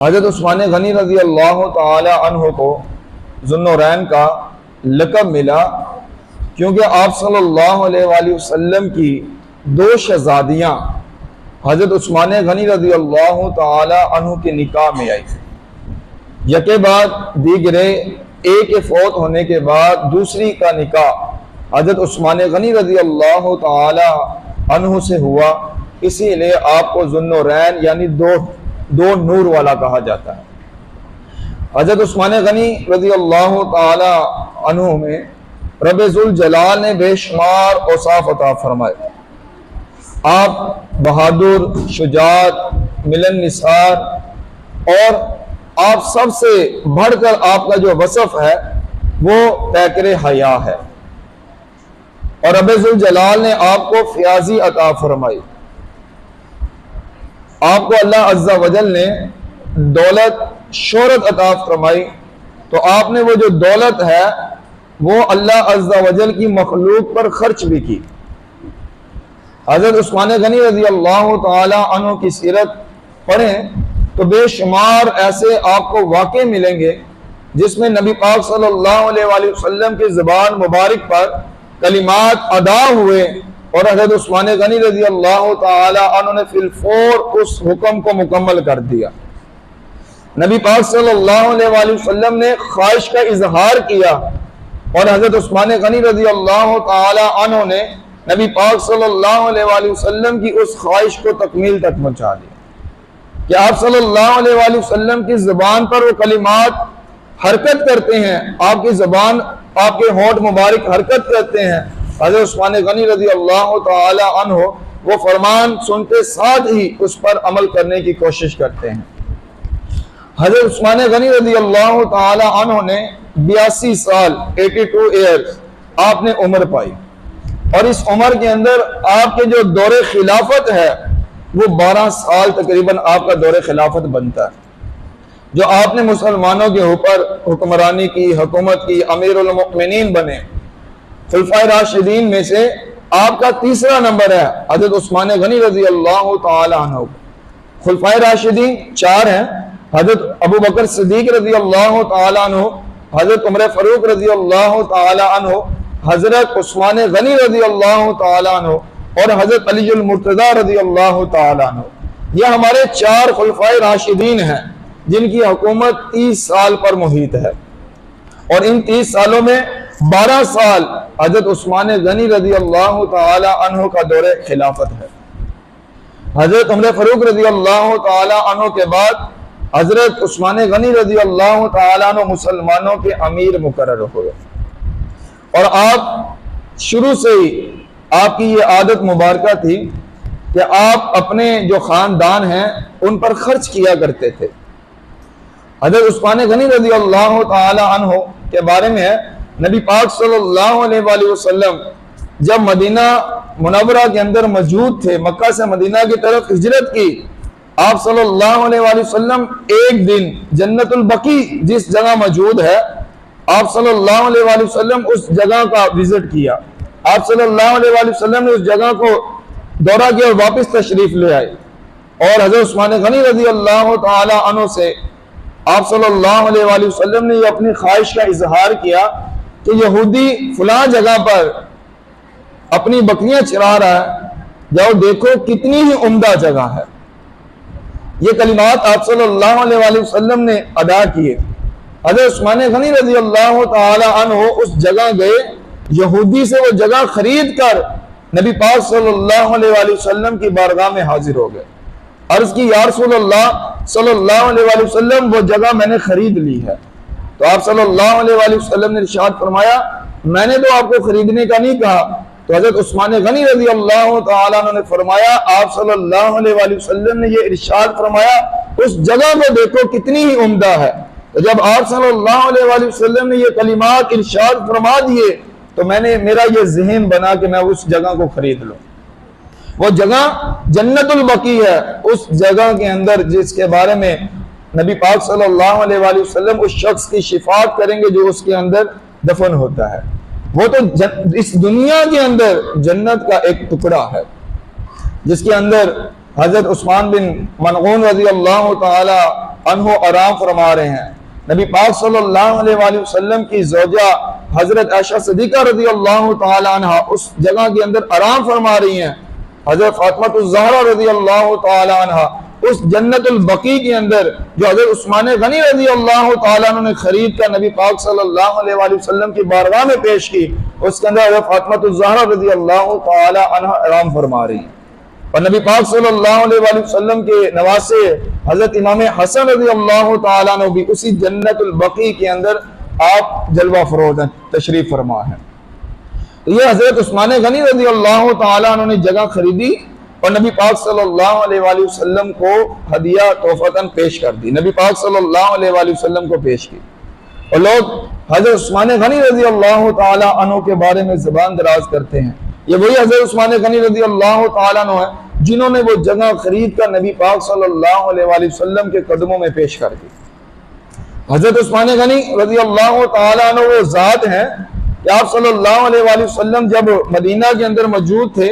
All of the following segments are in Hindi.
हज़रत उस्मान गनी रज़ी अल्लाह ताला अन्हु को ज़ुन्नूरैन का लक़ब मिला क्योंकि आप सल्लल्लाहु अलैहि वसल्लम की दो शहज़ादियाँ हज़रत उस्मान गनी रज़ी अल्लाह ताला अन्हु के निकाह में आई। यके बाद दीगरे एक के फौत होने के बाद दूसरी का निकाह हज़रत उस्मान गनी रज़ी अल्लाह ताला अन्हु से हुआ। इसीलिए आपको ज़ुन्नूरैन यानी दो नूर वाला कहा जाता है। हज़रत उस्मान गनी रज़ी अल्लाह ताला अन्हु में रब ज़ुल जलाल ने बेशुमार औसाफ अता फरमाए। आप बहादुर, शुजात, मिलन निसार और आप सबसे बढ़कर आपका जो वसफ है वो पैकर हया है। और रब ज़ुल जलाल ने आपको फ़याज़ी अता फरमाई। आपको अल्लाह अज़्ज़ा वजल ने दौलत, शोहरत अता फरमाई। तो आपने वो जो दौलत है वो अल्लाह अज़्ज़ा वजल की मखलूक पर खर्च भी की। हज़रत उस्मान गनी रज़ी अल्लाह ताला अन्हु की सीरत पढ़ें तो बेशुमार ऐसे आपको वाक़े मिलेंगे जिसमें नबी पाक सल्लल्लाहु अलैहि वसल्लम की ज़बान मुबारक पर कलिमात अदा हुए और हज़रत उस्मान गनी रज़ी अल्लाह ताला अन्हु ने फिल फौर उस हुक्म को मुकम्मल कर दिया। नबी पाक सल्लल्लाहु अलैहि वसल्लम ने ख्वाहिश का इजहार किया और हज़रत उस्मान गनी रज़ी अल्लाह ताला अन्हु ने नबी पाक सल्लल्लाहु अलैहि वसल्लम की उस ख्वाहिश को तकमील तक पहुँचा दिया कि आप सल्लल्लाहु अलैहि वसल्लम की ज़बान पर वो कलिमात हरकत करते हैं, आपकी ज़बान, आपके होंठ मुबारक हरकत करते हैं। हज़रत उस्मान गनी रज़ी अल्लाह ताला अन्हु वो फरमान सुनते साथ ही उस पर अमल करने की कोशिश करते हैं। हज़रत उस्मान गनी रज़ी अल्लाह ताला अन्हु ने 82 साल 82 ईयर्स आपने उम्र पाई और इस उम्र के अंदर आपके जो दौरे खिलाफत है वो 12 साल तकरीबन आपका दौरे खिलाफत बनता है। जो आपने मुसलमानों के ऊपर हुक्मरानी की, हुकूमत की, अमीरुल मुमिनीन बने, खुलफाए राशिदीन में से आपका तीसरा नंबर है हज़रत उस्मान गनी रज़ी अल्लाह ताला अन्हु। खुलफाए राशिदीन 4 हैं, हज़रत अबू बकर सिद्दीक रज़ी अल्लाह ताला अन्हु, हज़रत उमर फारूक रज़ी अल्लाह ताला अन्हु, हज़रत उस्मान गनी रज़ी अल्लाह ताला अन्हु और हज़रत अलीउल मुर्तज़ा रज़ी अल्लाह ताला अन्हु। यह हमारे 4 खुलफाए राशिदीन हैं जिनकी हुकूमत 30 साल पर मुहित है और इन 30 सालों में 12 साल हज़रत उस्मान गनी रज़ी अल्लाह ताला अन्हु का दौरे खिलाफत है। हज़रत उमर फारूक रज़ी अल्लाह ताला अन्हु के बाद हज़रत उस्मान गनी रज़ी अल्लाह ताला अन्हु मुसलमानों के अमीर मुकर्रर हुए और आप शुरू से ही आपकी ये आदत मुबारका थी कि आप अपने जो ख़ानदान हैं उन पर खर्च किया करते थे। हज़रत उस्मान गनी रज़ी अल्लाह ताला अन्हु के बारे में है, नबी पाक सल्लल्लाहु अलैहि वसल्लम जब मदीना मुनव्वरा के अंदर मौजूद थे, मक्का से मदीना की तरफ हिजरत की, आप सल्लल्लाहु अलैहि वसल्लम एक दिन जन्नतुल बकी जिस जगह मौजूद है, आप सल्लल्लाहु अलैहि वसल्लम उस जगह का विजिट किया। आप सल्लल्लाहु अलैहि वसल्लम ने उस जगह को दौरा किया और वापस तशरीफ ले आए और हज़रत उस्मान गनी रज़ी अल्लाह ताला अन्हु से आप सल्लल्लाहु अलैहि वसल्लम ने अपनी ख्वाहिश का इजहार किया कि यहूदी फलां जगह पर अपनी बकरियां चरा रहा है, जाओ देखो कितनी ही उम्दा जगह है। ये कलिमात आप सल्लल्लाहु अलैहि वसल्लम ने अदा किए। हज़रत उस्मान गनी रज़ी अल्लाह ताला अन्हु उस जगह गए, यहूदी से वो जगह खरीद कर नबी पाक सल्लल्लाहु अलैहि वसल्लम की बारगाह में हाजिर हो गए। अर्ज़ की या रसूलल्लाह सल्लल्लाहु अलैहि वसल्लम वो जगह मैंने खरीद ली है। तो आप सल्लल्लाहु अलैहि वसल्लम ने इरशाद फरमाया, मैंने तो आपको खरीदने का नहीं कहा। तो हज़रत उस्मान गनी रज़ी अल्लाह ताला अन्हु ने फरमाया, आप सल्लल्लाहु अलैहि वसल्लम ने ये इरशाद फरमाया उस जगह को देखो कितनी ही उम्दा है। तो जब आप सल्लल्लाहु अलैहि वसल्लम ने ये कलिमात इरशाद फरमा दिए तो मेरा ये ज़हन बना कि मैं उस जगह को खरीद लूँ। वो जगह जन्नतुल बकी है, उस जगह के अंदर जिसके बारे में नबी पाक सल्लल्लाहु अलैहि वसल्लम उस शख्स की शिफात करेंगे जो उसके अंदर दफन होता है। वो तो इस दुनिया के अंदर जन्नत का एक टुकड़ा है जिसके अंदर हज़रत उस्मान बिन मनगून रज़ी अल्लाह ताला अन्हो आराम फरमा रहे हैं। नबी पाक सल्लल्लाहु अलैहि वसल्लम की ज़ौजा हजरत आयशा सिद्दीक़ा रज़ियल्लाहु तआला अन्हा उस जगह के अंदर आराम फरमा रही हैं। हजरत फातिमा ज़हरा रज़ियल्लाहु तआला अन्हा उस जन्नतुल बकी के अंदर जो हजरत उस्मान गनी रज़ियल्लाहु तआला अन्हु ने खरीद कर नबी पाक सल्लल्लाहु अलैहि वसल्लम की बारगाह में पेश की, उसके अंदर हजरत फातिमा ज़हरा रज़ियल्लाहु तआला अन्हा आराम फरमा रही हैं। और नबी पाक सल्लल्लाहु अलैहि वसल्लम के नवासे हजरत इमाम हसन रज़ियल्लाहु तआला अन्हु भी उसी जन्नतुल बकी के अंदर आप जलवा फरोज तशरीफ फरमा है। तो ये हजरत उस्मान गनी रज़ियल्लाहु तआला अन्हु ने जगह खरीदी और नबी पाक सल्लल्लाहु अलैहि वसल्लम को हदिया तोहफतन पेश कर दी, नबी पाक सल्लल्लाहु अलैहि वसल्लम को पेश की। और लोग हजरत उस्मान गनी रज़ियल्लाहु तआला अन्हु के बारे में ज़बान दराज करते हैं। ये वही हजरत उस्मान गनी रज़ियल्लाहु तआला अन्हु है जिन्होंने वो जगह खरीद कर नबी पाक सल्लल्लाहु अलैहि वसल्लम के कदमों में पेश कर दी। हजरत उस्मान गनी रज़ियल्लाहु तआला अन्हु वो ज़ात हैं कि आप सल्लल्लाहु अलैहि वसल्लम जब मदीना के अंदर मौजूद थे,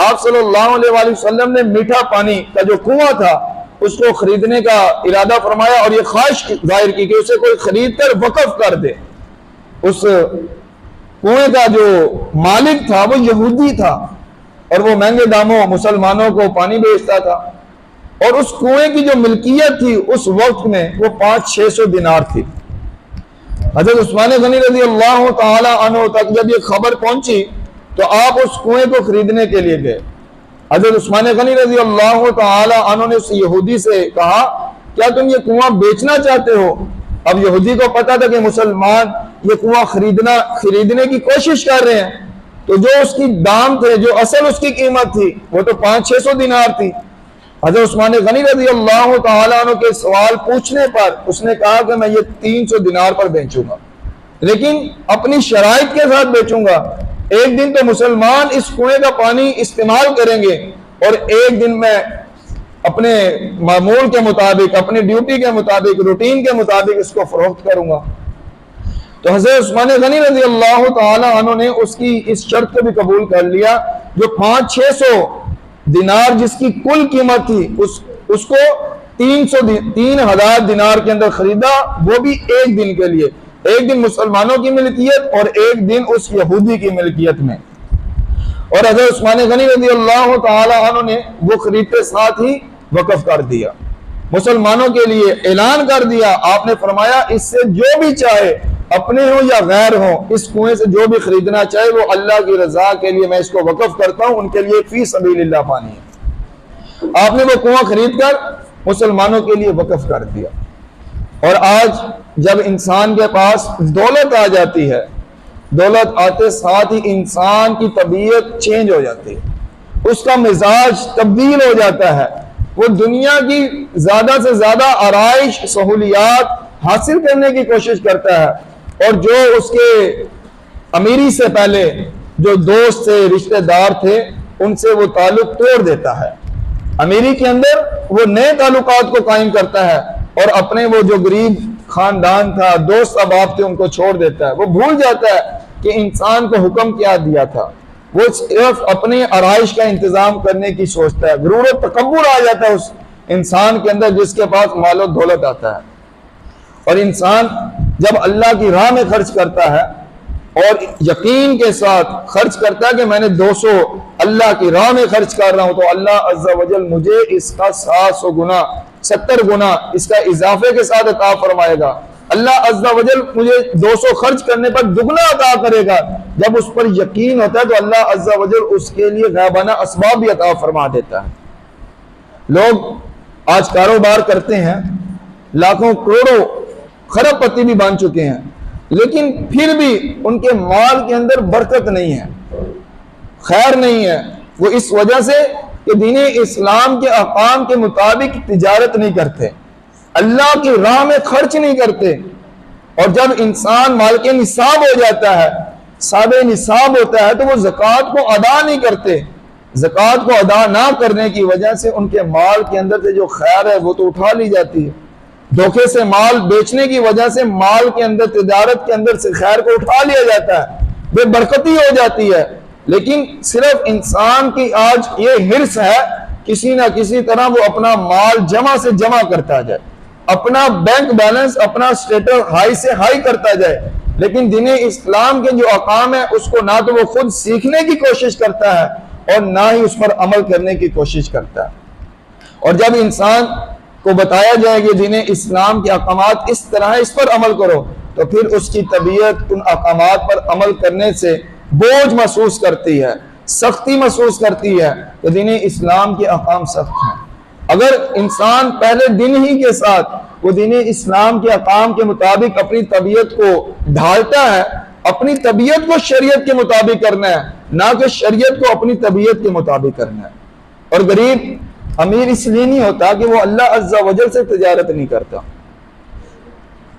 आप सल्लल्लाहु अलैहि वसल्लम ने मीठा पानी का जो कुआं था उसको खरीदने का इरादा फरमाया और ये ख्वाहिश जाहिर की कि उसे कोई खरीद कर वक़्फ़ कर दे। उस कुएं का जो मालिक था वो यहूदी था और वो महंगे दामों मुसलमानों को पानी बेचता था और उस कुएं की जो मिल्कियत थी उस वक्त में वो 500-600 दिनार थी। हजरत उस्मान गनी रज़ियल्लाहु तआला अन्हु तक जब ये खबर पहुंची तो आप उस कुएं को खरीदने के लिए गए। हजरत उस्मान गनी रज़ियल्लाहु तआला अन्हु ने उस यहूदी से कहा, क्या तुम ये कुआं बेचना चाहते हो? अब यहूदी को पता था कि मुसलमान ये कुआं खरीदने की कोशिश कर रहे हैं, तो जो उसकी दाम थे, जो असल उसकी कीमत थी वो तो 500-600 दिनार थी। हजरत उस्मान गनी रज़ियल्लाहु तआला अन्हु के सवाल पूछने पर उसने कहा कि मैं ये 300 दिनार पर बेचूंगा, लेकिन अपनी शराइत के साथ बेचूंगा। एक दिन तो मुसलमान इस कुएं का पानी इस्तेमाल करेंगे और एक दिन मैं अपने मामूल के मुताबिक, अपनी ड्यूटी के मुताबिक, रूटीन के मुताबिक इसको फरोख्त करूंगा। तो हज़रत उस्मान गनी रज़ियल्लाहु तआला अन्हु ने उसकी इस शर्त को भी कबूल कर लिया। जो 500-600 दिनार जिसकी कुल कीमत थी उसको 3,000 दिनार के अंदर खरीदा, वो भी एक दिन के लिए, एक दिन मुसलमानों की मिल्कियत और एक दिन उस यहूदी की मिल्कियत में। और हज़रत उस्मान गनी रज़ियल्लाहु तआला अन्हु ने वो खरीदते साथ ही वक़्फ़ कर दिया, मुसलमानों के लिए ऐलान कर दिया। आपने फरमाया इससे जो भी चाहे, अपने हो या गैर हो, इस कुएं से जो भी खरीदना चाहे वो अल्लाह की रजा के लिए मैं इसको वक़्फ़ करता हूं, उनके लिए फी सबीलिल्लाह पानी है। आपने वो कुआं खरीद कर मुसलमानों के लिए वक़्फ़ कर दिया। और आज जब इंसान के पास दौलत आ जाती है, दौलत आते साथ ही इंसान की तबीयत चेंज हो जाती है, उसका मिजाज तब्दील हो जाता है। वो दुनिया की ज्यादा से ज्यादा आराइश सहूलियात हासिल करने की कोशिश करता है और जो उसके अमीरी से पहले जो दोस्त थे, रिश्तेदार थे, उनसे वो ताल्लुक तोड़ देता है। अमीरी के अंदर वो नए ताल्लुकात को कायम करता है और अपने वो जो गरीब खानदान था, दोस्त अहबाब थे, उनको छोड़ देता है। वो भूल जाता है कि इंसान को हुक्म क्या दिया था, वो सिर्फ अपने आराइश का इंतजाम करने की सोचता है। गुरूर और तकब्बुर आ जाता है उस इंसान के अंदर जिसके पास माल और दौलत आता है। और इंसान जब अल्लाह की राह में खर्च करता है और यकीन के साथ खर्च करता है कि मैंने 200 अल्लाह की राह में खर्च कर रहा हूं, तो अल्लाह अज़्ज़ा वजल मुझे इसका 700 गुना, 70 गुना इसका इजाफे के साथ अता फरमाएगा। अल्लाह अज़्ज़ा वजल मुझे 200 खर्च करने पर दुगना अता करेगा। जब उस पर यकीन होता है तो अल्लाह अज़्ज़ा वजल उसके लिए गायबाना असबाब भी अता फरमा देता है। लोग आज कारोबार करते हैं, लाखों करोड़ों खरबपति भी बन चुके हैं, लेकिन फिर भी उनके माल के अंदर बरकत नहीं है, खैर नहीं है। वो इस वजह से कि दीन इस्लाम के अहकाम के मुताबिक तिजारत नहीं करते, अल्लाह की राह में खर्च नहीं करते। और जब इंसान माल के निसाब हो जाता है, साबे निसाब होता है, तो वो ज़कात को अदा नहीं करते। ज़कात को अदा ना करने की वजह से उनके माल के अंदर से जो खैर है वो तो उठा ली जाती है। धोखे से माल बेचने की वजह से माल के अंदर, तिजारत के अंदर से खैर को उठा लिया जाता है, बेबरकती हो जाती है। लेकिन सिर्फ इंसान की आज ये हिर्स है किसी ना किसी तरह वो अपना माल जमा से जमा करता जाए, अपना बैंक बैलेंस, अपना स्टेटस हाई से हाई करता जाए, लेकिन दीन इस्लाम के जो अकाम है उसको ना तो वो खुद सीखने की कोशिश करता है और ना ही उस पर अमल करने की कोशिश करता है। और जब इंसान को बताया जाए कि दीन इस्लाम के अहकामात इस तरह है, इस पर अमल करो, तो फिर उसकी तबीयत उन अहकामात पर अमल करने से बोझ महसूस करती है, सख्ती महसूस करती है कि दीन इस्लाम के अहकाम सख्त हैं। अगर इंसान पहले दिन ही के साथ वो दीन इस्लाम के अहकाम के मुताबिक अपनी तबीयत को ढालता है, अपनी तबीयत को शरीयत के मुताबिक करना है, ना कि शरीयत को अपनी तबीयत के मुताबिक करना है। और गरीब अमीर इसलिए नहीं होता कि वो अल्लाह अज़्ज़ा वजल से तिजारत नहीं करता।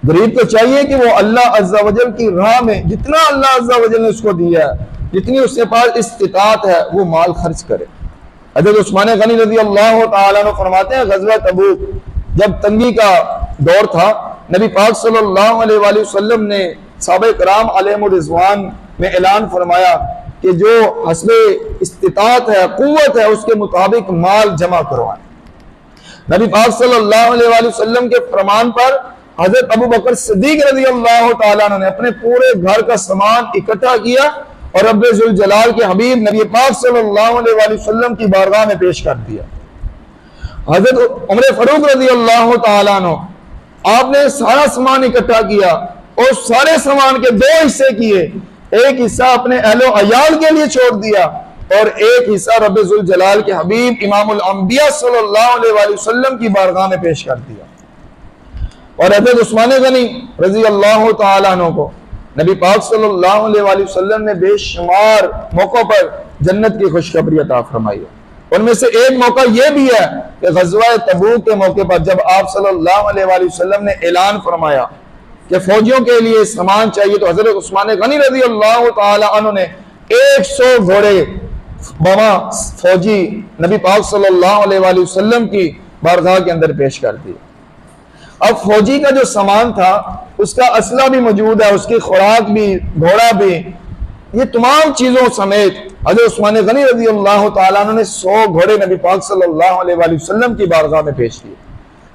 गरीब को चाहिए कि वो अल्लाह अज़्ज़ा वजल की राह में जितना अल्लाह अज़्ज़ा वजल ने उसको दिया है, जितनी उसके पास इस्तिताअत है, वो माल खर्च करे। हज़रत उस्मान गनी रज़ी अल्लाह तआला अन्हु फरमाते हैं, ग़ज़वा तबूक जब तंगी का दौर था, नबी पाक सल्लल्लाहु अलैहि वसल्लम ने सहाबा किराम अलैहिमुर रिज़वान में ऐलान फरमाया कि जो हस्बे इस्तिताअत है, कुव्वत है, उसके मुताबिक माल जमा करवाएं। नबी पाक सल्लल्लाहु अलैहि वसल्लम के फरमान पर हज़रत अबू बकर सिद्दीक रज़ी अल्लाह तआला अन्हु ने अपने पूरे घर का सामान इकट्ठा किया और रब्बे ज़ुल जलाल के हबीब नबी पाक सल्लल्लाहु अलैहि वसल्लम की बारगाह में पेश कर दिया। हज़रत उमर फारूक रज़ी अल्लाह तआला अन्हु, आपने सारा सामान इकट्ठा किया और सारे सामान के दो हिस्से किए, एक हिस्सा अपने अहलो अयाल के लिए छोड़ दिया और एक हिस्सा रब्बे ज़ुल जलाल के हबीब इमामुल अंबिया सल्लल्लाहु अलैहि वसल्लम की बारगाह में पेश कर दिया। और हज़रत उस्मान गनी रज़ी अल्लाह तआला अन्हु को नबी पाक सल्लल्लाहु अलैहि वसल्लम ने बेशुमार मौकों पर जन्नत की खुशखबरी अता फरमाई है। उनमें से एक मौका यह भी है कि ग़ज़वा तबूक के मौके पर जब आप सल्लल्लाहु अलैहि वसल्लम ने ऐलान फरमाया कि फौजियों के लिए सामान चाहिए, तो हज़रत उस्मान गनी रज़ी अल्लाह तआला अन्हु ने 100 घोड़े बमा फौजी नबी पाक सल्लल्लाहु अलैहि वसल्लम की बारगाह के अंदर पेश कर दिए। अब फौजी का जो सामान था उसका असला भी मौजूद है, उसकी खुराक भी, घोड़ा भी, ये तमाम चीजों समेत हज़रत उस्मान गनी रज़ी अल्लाह तआला अन्हु ने 100 घोड़े नबी पाक सल्लल्लाहु अलैहि वसल्लम की बारगाह में पेश किए।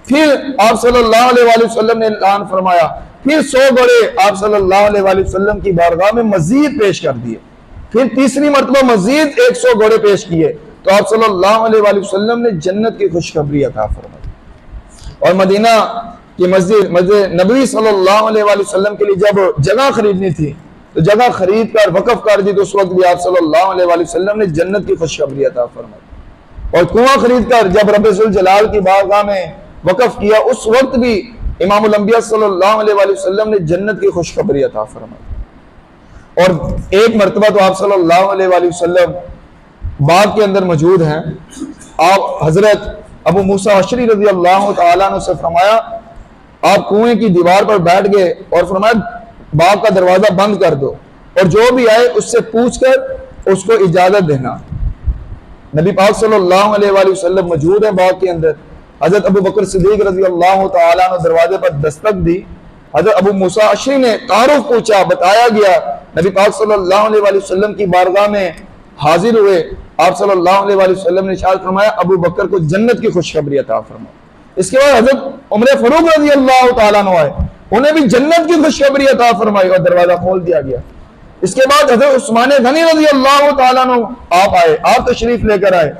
फिर आप सल्लल्लाहु अलैहि वसल्लम ने ऐलान फरमाया, फिर 100 घोड़े आप सल्लल्लाहु अलैहि वसल्लम की बारगाह में मजीद पेश कर दिए। फिर तीसरी मरतबा मजीद 100 घोड़े पेश किए, तो आप सल्लल्लाहु अलैहि वसल्लम ने जन्नत की खुशखबरी अता फरमाई। और मदीना की मस्जिद नबी सल्लल्लाहु अलैहि वसल्लम के लिए जब जगह खरीदनी थी, तो जगह खरीद कर वक़फ़ कर दी, तो उस वक्त भी आप सल्लल्लाहु अलैहि वसल्लम ने जन्नत की खुशखबरी अता फरमाई। और कुआं खरीद कर जब रब्बे ज़ुल जलाल की बारगाह में वक़फ़ किया, उस वक्त भी इमामुल अंबिया सल्लल्लाहु अलैहि वसल्लम ने जन्नत की खुशखबरी अता फरमाई। और एक मरतबा तो आप सल्लल्लाहु अलैहि वसल्लम बाग के अंदर मौजूद हैं, आप हजरत अबू मूसा अशरी रज़ी अल्लाह तआला अन्हु से फरमाया, आप कुएं की दीवार पर बैठ गए और फरमाया बाग का दरवाजा बंद कर दो और जो भी आए उससे पूछकर उसको इजाजत देना। नबी पाक सल्लल्लाहु अलैहि वसल्लम मौजूद है बाग के अंदर। हजरत अबू बकर सिद्दीक रज़ी अल्लाह तआला अन्हु दरवाजे पर दस्तक दी। हजरत अबू मूसा अशरी ने तारुफ पूछा, बताया गया, नबी पाक सल्लल्लाहु अलैहि वसल्लम की बारगाह में हाजिर हुए। आप सल्लल्लाहु अलैहि वसल्लम ने इरशाद फरमाया, अबू बकर को जन्नत की खुशखबरी अता फरमाओ। इसके बाद हजरत उमर फारूक रज़ी अल्लाह तआला अन्हु आए, उन्हें भी जन्नत की खुशखबरी अता फरमाई और दरवाजा खोल दिया गया। इसके बाद हजरत उस्मान गनी रज़ी अल्लाह तआला अन्हु आप आए, आप तशरीफ लेकर आए।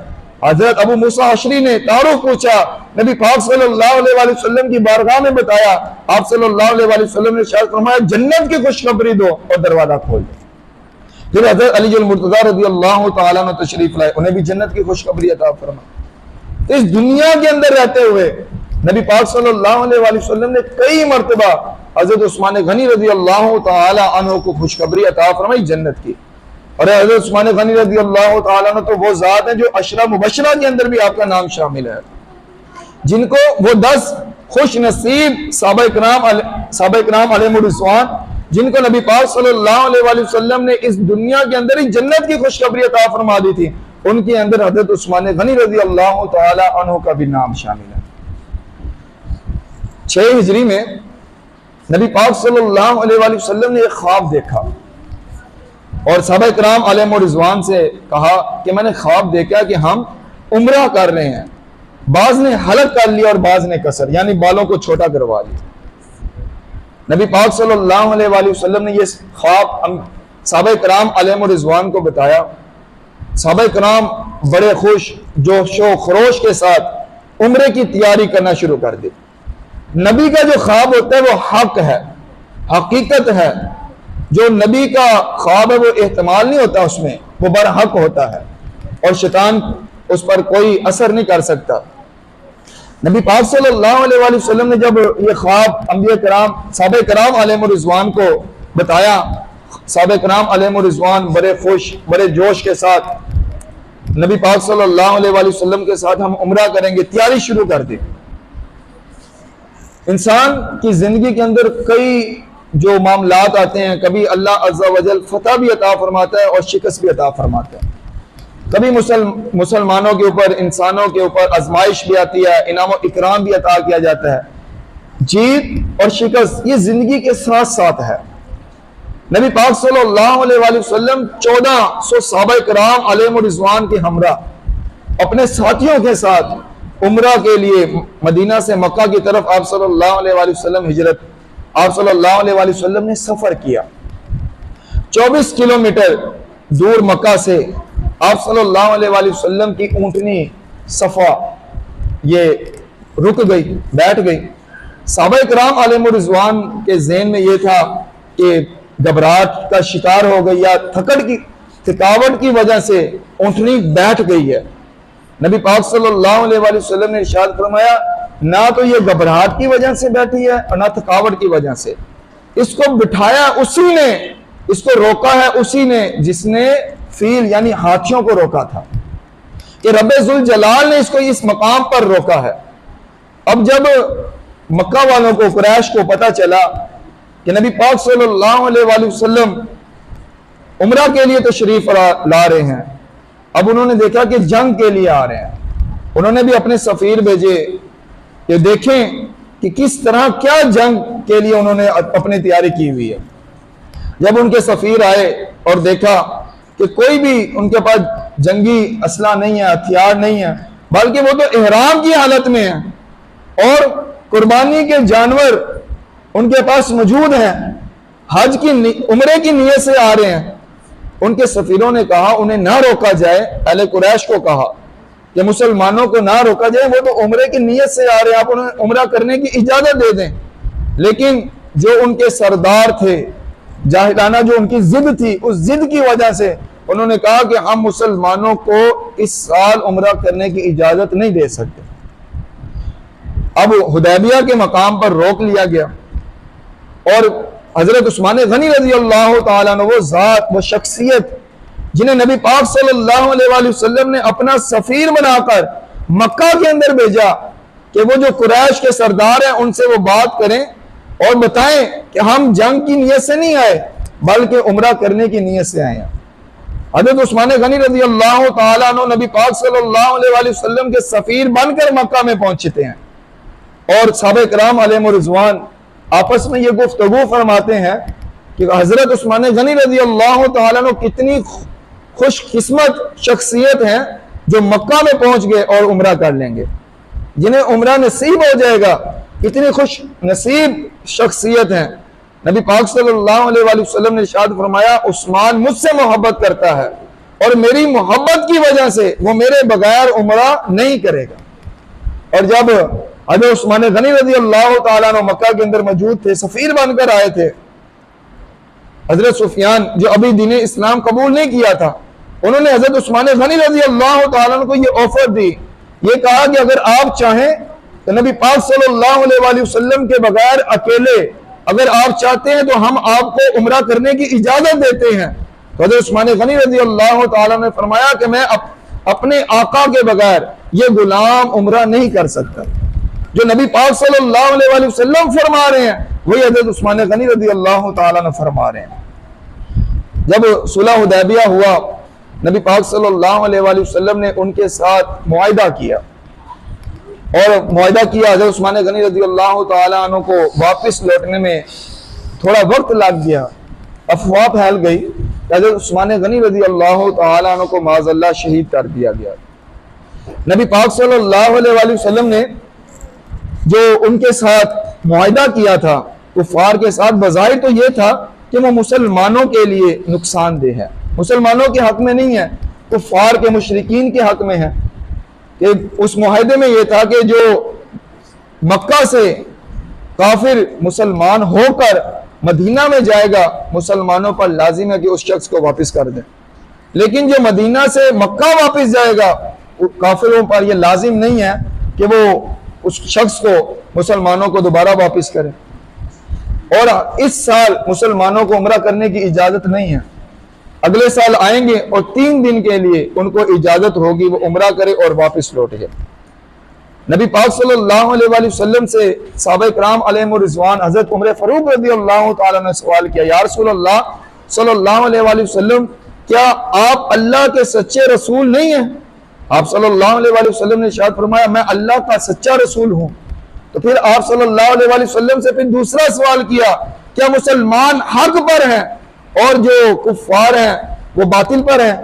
हजरत अबू मूसा अशरी ने तारुफ पूछा, नबी पाक सल्लल्लाहु अलैहि वसल्लम की बारगाह में बताया। आप सल्लल्लाहु अलैहि वसल्लम ने इरशाद फरमाया, जन्नत की खुशखबरी दो और दरवाजा खोल दो। फिर हजरत अली अल मुर्तज़ा रज़ी अल्लाह तआला अन्हु तशरीफ लाए, उन्हें भी जन्नत की खुशखबरी अता फरमाई। इस दुनिया के अंदर रहते हुए नबी पाक सल्लल्लाहु अलैहि वसल्लम ने कई मरतबा हजरत उस्मान गनी रज़ी अल्लाह तआला अन्हु को खुशखबरी अता फरमाई जन्नत की। और हजरत उस्मान गनी रज़ी अल्लाह तआला अन्हु तो वो ज़ात है जो अशरा मुबशरा के अंदर भी आपका नाम शामिल है, जिनको वो 10 खुश नसीब सहाबा किराम अलैहिमुर रिज़वान, जिनको नबी पाक सल्लल्लाहु अलैहि वसल्लम ने इस दुनिया के अंदर ही जन्नत की खुशखबरी अता फरमा दी थी, उनके अंदर हजरत उस्मान गनी रज़ी अल्लाह तआला अन्हु का भी नाम शामिल है। 6 हिजरी में नबी पाक सल्लल्लाहु अलैहि वसल्लम ने एक ख्वाब देखा और सहाबा किराम अलैहिमुर रिज़वान से कहा कि मैंने ख्वाब देखा कि हम उम्रा कर रहे हैं बाज ने हलक कर लिया और बाज ने कसर, यानी बालों को छोटा करवा लिया। नबी पाक सल्लल्लाहु अलैहि वसल्लम ने यह ख्वाब सहाबा किराम अलैहिम रिज़वान को बताया। सहाबा किराम बड़े खुश जोशो खरोश के साथ उम्रे की तैयारी करना शुरू कर दी। नबी का जो ख्वाब होता है वो हक है, हकीकत है। जो नबी का ख्वाब है वो एहतमाल नहीं होता, उसमें वो बरहक होता है और शैतान उस पर कोई असर नहीं कर सकता। नबी पाक सल्लल्लाहु अलैहि वसल्लम ने जब ये ख्वाब अंबिया किराम सहाबा किराम अलैहिम रिज़वान को बताया, सहाबा किराम अलैहिम रिज़वान बड़े खुश बड़े जोश के साथ नबी पाक सल्लल्लाहु अलैहि वसल्लम के साथ हम उम्रा करेंगे, तैयारी शुरू कर दी। इंसान की जिंदगी के अंदर कई जो मामलात आते हैं, कभी अल्लाह अज़्ज़ा वजल फतह भी अता फरमाता है और शिकस्त भी अता फरमाता है। कभी मुसलमानों के ऊपर, इंसानों के ऊपर आजमाइश भी आती है, इनाम और इकराम भी अता किया जाता है। जीत और शिकस्त ये जिंदगी के साथ साथ है। नबी पाक सल्लल्लाहु अलैहि वसल्लम 1400 सहाबा किराम अलैहिम रिज़वान के हमरा अपने साथियों के साथ उम्रा के लिए मदीना से मक्का की तरफ आप सल्लल्लाहु अलैहि वसल्लम हिजरत, आप सल्लल्लाहु अलैहि वसल्लम ने सफर किया। 24 किलोमीटर दूर मक्का से आप सल्लल्लाहु अलैहि वसल्लम की ऊंटनी सफा ये रुक गई, बैठ गई। सहाबा किराम अलैहिम रिज़वान के ज़हन में ये था कि घबराहट का शिकार हो गई या थकावट की वजह से ऊंटनी बैठ गई है। नबी पाक सल्लल्लाहु अलैहि वसल्लम ने इरशाद फरमाया, ना तो ये घबराहट की वजह से बैठी है और ना थकावट की वजह से। इसको बिठाया उसी ने, इसको रोका है उसी ने जिसने फील यानी हाथियों को रोका था, कि रब्बे जुल जलाल ने इसको इस मकाम पर रोका है। अब जब मक्का वालों को, कुरैश को पता चला कि नबी पाक सल्लल्लाहु अलैहि वसल्लम उम्रा के लिए तशरीफ ला रहे हैं, अब उन्होंने देखा कि जंग के लिए आ रहे हैं। उन्होंने भी अपने सफीर भेजे कि देखें कि किस तरह क्या जंग के लिए उन्होंने अपनी तैयारी की हुई है। जब उनके सफीर आए और देखा कि कोई भी उनके पास जंगी असला नहीं है, हथियार नहीं है, बल्कि वो तो इहराम की हालत में है और कुर्बानी के जानवर उनके पास मौजूद हैं, हज की उम्रे की नियत से आ रहे हैं। उनके सफीरों ने कहा उन्हें ना रोका जाए, अहले कुरैश को कहा कि मुसलमानों को ना रोका जाए, वो तो उम्रे की नियत से आ रहे हैं, आप उन्हें उम्रा करने की इजाजत दे दें। लेकिन जो उनके सरदार थे, जाहिलाना जो उनकी जिद थी, उस जिद की वजह से उन्होंने कहा कि हम मुसलमानों को इस साल उम्रा करने की इजाजत नहीं दे सकते। अब हुदैबिया के मकाम पर रोक लिया गया और हजरत उस्मान गनी रज़ी अल्लाह तआला अन्हु, वो जात, वो शख्सियत जिन्हें नबी पाक सल्लल्लाहु अलैहि वसल्लम ने अपना सफीर बनाकर मक्का के अंदर भेजा कि वो जो कुरैश के सरदार हैं उनसे वो बात करें और बताएं कि हम जंग की नियत से नहीं आए बल्कि उम्रा करने की नियत से आए हैं। हजरत उस्मान गनी रज़ी अल्लाह तआला अन्हु नबी पाक सल्लल्लाहु अलैहि वसल्लम के सफीर बनकर मक्का में पहुंचते हैं और सहाबा किराम अलैहिम रिज़वान आपस में ये गुफ्तगू फरमाते हैं कि हजरत उस्मान गनी रज़ी अल्लाह तआला अन्हु कितनी खुशकिस्मत शख्सियत हैं जो मक्का में पहुंच गए और उम्रा कर लेंगे, जिन्हें उम्रा नसीब हो जाएगा। कितनी खुश नसीब शख्सियत हैं। नबी पाक सल्लल्लाहु अलैहि वसल्लम ने इरशाद फरमाया, उस्मान मुझसे मोहब्बत करता है और मेरी मोहब्बत की वजह से वो मेरे बगैर उम्रा नहीं करेगा। और जब हज़रत उस्मान गनी रज़ी अल्लाह तआला अन्हु मक्का के अंदर मौजूद थे, सफीर बनकर आए थे, हजरत सुफियान जो अभी दीन इस्लाम कबूल नहीं किया था, उन्होंने हजरत उस्मान गनी रज़ी अल्लाह तआला अन्हु को ये ऑफर दी, ये कहा कि अगर आप चाहें तो नबी पाक सल्लल्लाहु अलैहि वसल्लम के बगैर अकेले अगर आप चाहते हैं तो हम आपको उम्रा करने की इजाजत देते हैं। तो हजरत उस्मान गनी रज़ी अल्लाह तआला ने फरमाया कि मैं अपने आका के बगैर ये गुलाम उम्रा नहीं कर सकता। जो नबी पाक सल्लल्लाहु अलैहि वसल्लम फरमा रहे हैं वही हजरत उस्मान गनी रज़ी अल्लाह तआला ने फरमा रहे हैं। जब सुलह हुदैबिया हुआ, नबी पाक सल्लल्लाहु अलैहि वसल्लम ने उनके साथ मुआहिदा किया और मुआहिदा किया। हजरत उस्मान गनी रज़ी अल्लाह तआला अन्हु को वापस लौटने में थोड़ा वक्त लग गया, अफवाह फैल गई, हजरत उस्मान गनी रज़ी अल्लाह तआला अन्हु को माज़अल्लाह शहीद कर दिया गया। नबी पाक सल्लल्लाहु अलैहि वसल्लम ने जो उनके साथ मुआहिदा किया था कुफार के साथ, बज़ाहिर तो ये था कि वो मुसलमानों के लिए नुकसानदेह है, मुसलमानों के हक में नहीं है, कुफार के मुशरिकीन के हक में है। कि उस मुआहिदे में ये था कि जो मक्का से काफिर मुसलमान होकर मदीना में जाएगा, मुसलमानों पर लाजिम है कि उस शख्स को वापस कर दें। लेकिन जो मदीना से मक्का वापस जाएगा, काफिरों पर यह लाजिम नहीं है कि वो उस शख्स को, मुसलमानों को दोबारा वापस करें। और इस साल मुसलमानों को उम्रा करने की इजाजत नहीं है। अगले साल आएंगे और 3 दिन के लिए उनको इजाजत होगी, वो उम्रा करे और वापस लौट जाए। नबी पाक सल्लल्लाहु अलैहि वसल्लम से सहाबा किराम अलैहिम रिज़वान हज़रत उमर फारूक रज़ियल्लाहु ताला ने सवाल किया, या रसूल अल्लाह सल्लल्लाहु अलैहि वसल्लम, क्या आप अल्लाह के सच्चे रसूल नहीं हैं? आप सल्लल्लाहु अलैहि वसल्लम ने इरशाद फरमाया, मैं अल्लाह का सच्चा रसूल हूं। तो फिर आप सल्लल्लाहु अलैहि वसल्लम से फिर दूसरा सवाल किया, क्या मुसलमान हक पर हैं और जो कुफार हैं वो बातिल पर हैं?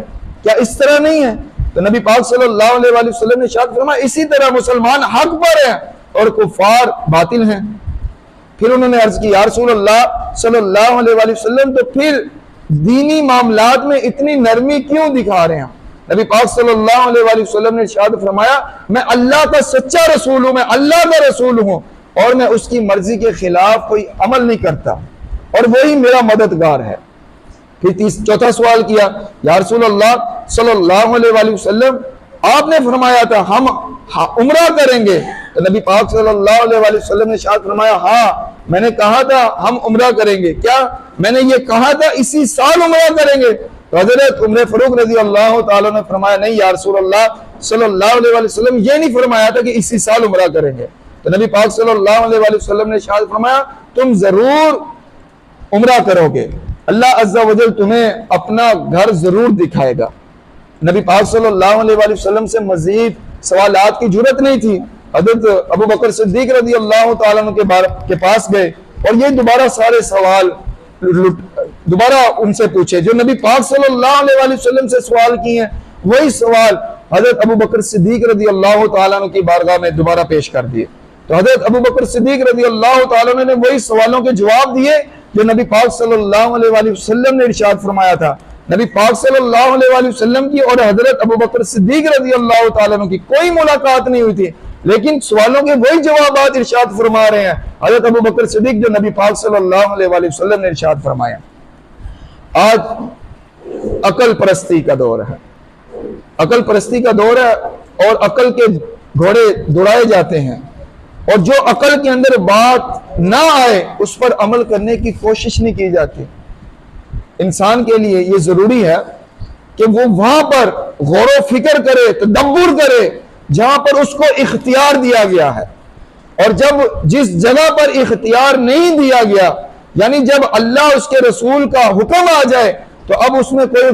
क्या इस तरह नहीं है? तो नबी पाक सल्लल्लाहु अलैहि वसल्लम ने इरशाद फरमाया, इसी तरह मुसलमान हक पर हैं और कुफार बातिल हैं। फिर उन्होंने अर्ज की, या रसूल अल्लाह सल्लल्लाहु अलैहि वसल्लम, तो फिर दीनी मामलात में इतनी नरमी क्यों दिखा रहे हैं? नबी पाक सल्लल्लाहु अलैहि वसल्लम ने इरशाद फरमाया, मैं अल्लाह का सच्चा रसूल हूं, मैं अल्लाह का रसूल हूं और मैं उसकी मर्जी के खिलाफ कोई अमल नहीं करता और वही मेरा मददगार है। फिर चौथा सवाल किया, या रसूल अल्लाह सल्लल्लाहु अलैहि वसल्लम, आपने फरमाया था हम उम्रा करेंगे। तो नबी पाक सल्लल्लाहु अलैहि वसल्लम ने इरशाद फरमाया, हाँ मैंने कहा था हम उम्रा करेंगे। क्या मैंने ये कहा था इसी साल उम्रा करेंगे? तो हजरत उमर फारूक रज़ियल्लाहु ताला ने फरमाया, नहीं या रसूल अल्लाह सल्लल्लाहु अलैहि वसल्लम, ये नहीं फरमाया था कि इसी साल उम्रा करेंगे। तो नबी पाक सल्लल्लाहु अलैहि वसल्लम ने इरशाद फरमाया, तुम जरूर उम्रा करोगे, अल्लाह अज़्ज़ा वजल तुम्हें अपना घर जरूर दिखाएगा। नबी पाक सल्लल्लाहु अलैहि वसल्लम से मजीद सवालात की जरूरत नहीं थी। हज़रत अबू बकर सिद्दीक रज़ियल्लाहु ताला अन्हु के पास गए और ये दोबारा सारे सवाल दोबारा उनसे पूछे जो नबी पाक सल्लल्लाहु अलैहि वसल्लम से सवाल किए हैं। वही सवाल हज़रत अबू बकर सिद्दीक रज़ियल्लाहु ताला अन्हु की बारगाह में दोबारा पेश कर दिए। तो हज़रत अबू बकर सिद्दीक रज़ियल्लाहु ताला अन्हु ने वही सवालों के जवाब दिए जो नबी पाक सल्लल्लाहु अलैहि वसल्लम ने इरशाद फरमाया था। नबी पाक सल्लल्लाहु अलैहि वसल्लम की और हज़रत अबू बकर सिद्दीक रज़ियल्लाहु ताला अन्हु की कोई मुलाकात नहीं हुई थी, लेकिन सवालों के वही जवाब इरशाद फरमा रहे हैं हज़रत अबू बकर सिद्दीक जो नबी पाक सल्लल्लाहु अलैहि वसल्लम ने इरशाद फरमाया। आज अकल परस्ती का दौर है, अकल परस्ती का दौर है और अकल के घोड़े दौड़ाए जाते हैं और जो अकल के अंदर बात ना आए उस पर अमल करने की कोशिश नहीं की जाती। इंसान के लिए यह जरूरी है कि वो वहां पर गौर फिक्र करे, तदब्बुर करे जहां पर उसको इख्तियार दिया गया है। और जब जिस जगह पर इख्तियार नहीं दिया गया, यानी जब अल्लाह उसके रसूल का हुक्म आ जाए, तो अब उसमें कोई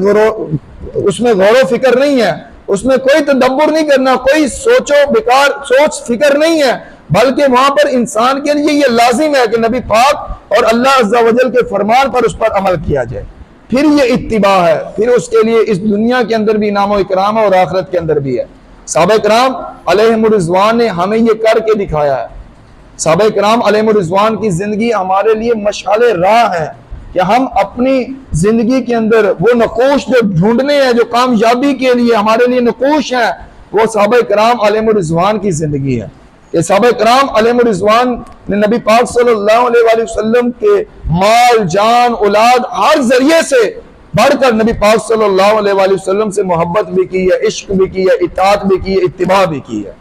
गौर फिक्र नहीं है, उसमें कोई तदब्बुर नहीं करना, कोई सोचो बेकार सोच फिक्र नहीं है, बल्कि वहां पर इंसान के लिए यह लाजिम है कि नबी पाक और अल्लाह अज़्ज़ा वजल के फरमान पर उस पर अमल किया जाए। फिर ये इत्तिबा है, फिर उसके लिए इस दुनिया के अंदर भी इनाम और इकराम है और आखिरत के अंदर भी है। सहाबा किराम अलैहिम रिज़वान ने हमें ये करके दिखाया है। सहाबा किराम अलैहिम रिज़वान की जिंदगी हमारे लिए मशाले राह है कि हम अपनी जिंदगी के अंदर वो नकूश जो ढूंढने हैं, जो कामयाबी के लिए हमारे लिए नकूश है, वो सहाबा किराम अलैहिम रिज़वान की जिंदगी है। ये सहाबा किराम अलैहिम रिज़वान ने नबी पाक सल्लल्लाहु अलैहि वसल्लम के माल जान औलाद हर जरिए से बढ़कर नबी पाक सल्लल्लाहु अलैहि वसल्लम से मोहब्बत भी की है, इश्क भी की है, इताअत भी की है, इत्तिबा भी की है।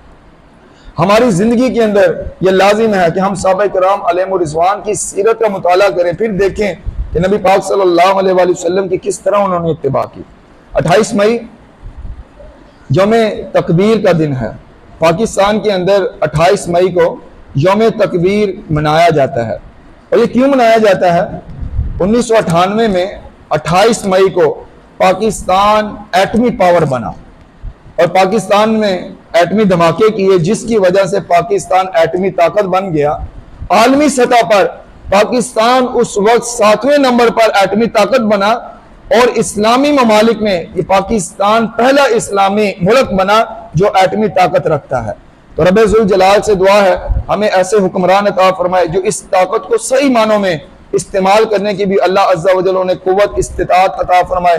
हमारी जिंदगी के अंदर यह लाजिम है कि हम सहाबा किराम अलैहिम रिज़वान की सीरत का मुताला करें, फिर देखें कि नबी पाक सल्लल्लाहु अलैहि वसल्लम की किस तरह उन्होंने इत्तिबा की। 28 मई यौम तकबीर का दिन है। पाकिस्तान के अंदर 28 मई को यौम तकबीर मनाया जाता है। और ये क्यों मनाया जाता है? 1998 में 28 मई को पाकिस्तान एटमी पावर बना और पाकिस्तान में एटमी धमाके किए, जिसकी वजह से पाकिस्तान एटमी ताकत बन गया। आलमी सतह पर पाकिस्तान उस वक्त 7वें नंबर पर एटमी ताकत बना और इस्लामी ममालिक में ये पाकिस्तान पहला इस्लामी मुल्क बना जो एटमी ताकत रखता है। तो रब्बे ज़ुल जलाल से दुआ है हमें ऐसे हुक्मरान अता फरमाए जो इस ताकत को सही मानों में इस्तेमाल करने की भी अल्लाह अज़्ज़ा वजल उन्हें कुव्वत इस्तिताअत अता फरमाए।